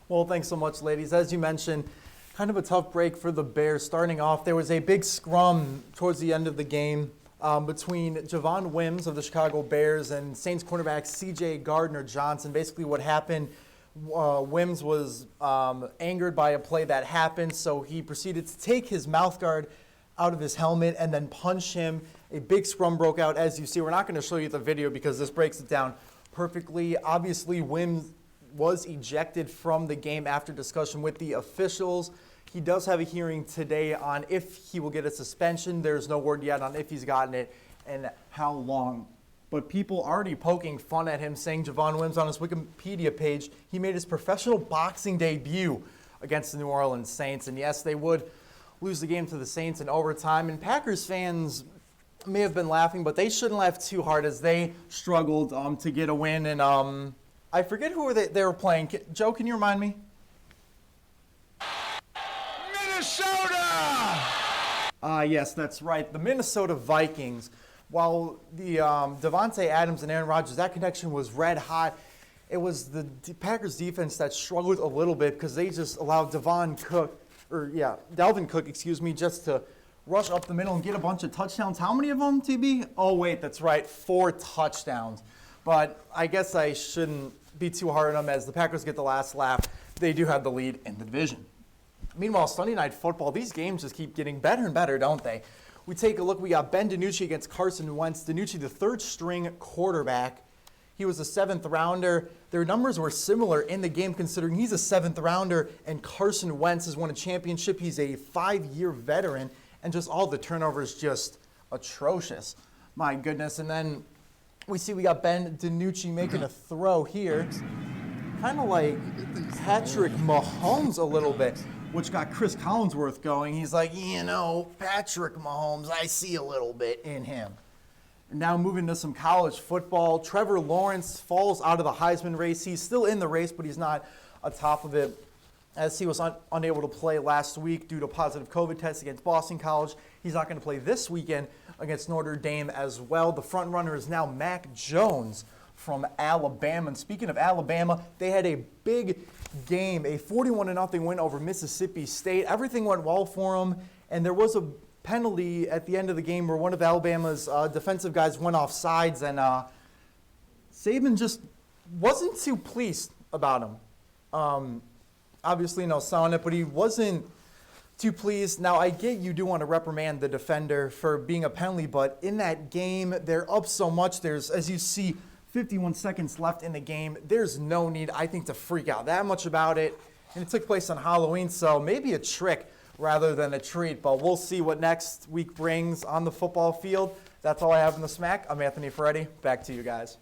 Well, thanks so much, ladies. As you mentioned, kind of a tough break for the Bears. Starting off, there was a big scrum towards the end of the game between Javon Wims of the Chicago Bears and Saints cornerback C.J. Gardner-Johnson. Basically what happened, Wims was angered by a play that happened, so he proceeded to take his mouth guard out of his helmet and then punch him. A big scrum broke out, as you see. We're not going to show you the video because this breaks it down perfectly. Obviously, Wims was ejected from the game after discussion with the officials. He does have a hearing today on if he will get a suspension. There's no word yet on if he's gotten it and how long. But people already poking fun at him, saying Javon Wims on his Wikipedia page, he made his professional boxing debut against the New Orleans Saints. And yes, they would lose the game to the Saints in overtime. And Packers fans may have been laughing, but they shouldn't laugh too hard as they struggled to get a win. And I forget who they were playing. Joe, can you remind me? Minnesota! Yes, that's right. The Minnesota Vikings. While the Davante Adams and Aaron Rodgers, that connection was red hot. It was the Packers defense that struggled a little bit because they just allowed Dalvin Cook, just to rush up the middle and get a bunch of touchdowns. How many of them, TB? Oh, wait, that's right, 4 touchdowns. But I guess I shouldn't be too hard on them as the Packers get the last laugh. They do have the lead in the division. Meanwhile, Sunday Night Football, these games just keep getting better and better, don't they? We take a look. We got Ben DiNucci against Carson Wentz. DiNucci, the third-string quarterback. He was a 7th rounder. Their numbers were similar in the game considering he's a 7th rounder and Carson Wentz has won a championship. He's a 5-year veteran, and just all the turnovers just atrocious. My goodness. And then we got Ben DiNucci making a throw here, kind of like Patrick Mahomes a little bit, which got Chris Collinsworth going. He's like, Patrick Mahomes, I see a little bit in him. Now moving to some college football, Trevor Lawrence falls out of the Heisman race. He's still in the race, but he's not atop of it as he was unable to play last week due to positive COVID tests against Boston College. He's not going to play this weekend against Notre Dame as well. The front runner is now Mac Jones from Alabama. And speaking of Alabama, they had a big game, a 41-0 win over Mississippi State. Everything went well for them, and there was a penalty at the end of the game where one of Alabama's defensive guys went off sides, and Saban just wasn't too pleased about him. Obviously, no selling it, but he wasn't too pleased. Now, I get you do want to reprimand the defender for being a penalty, but in that game, they're up so much. There's, as you see, 51 seconds left in the game. There's no need, I think, to freak out that much about it. And it took place on Halloween, so maybe a trick rather than a treat. But we'll see what next week brings on the football field. That's all I have in the Smacc. I'm Anthony Ferretti. Back to you guys.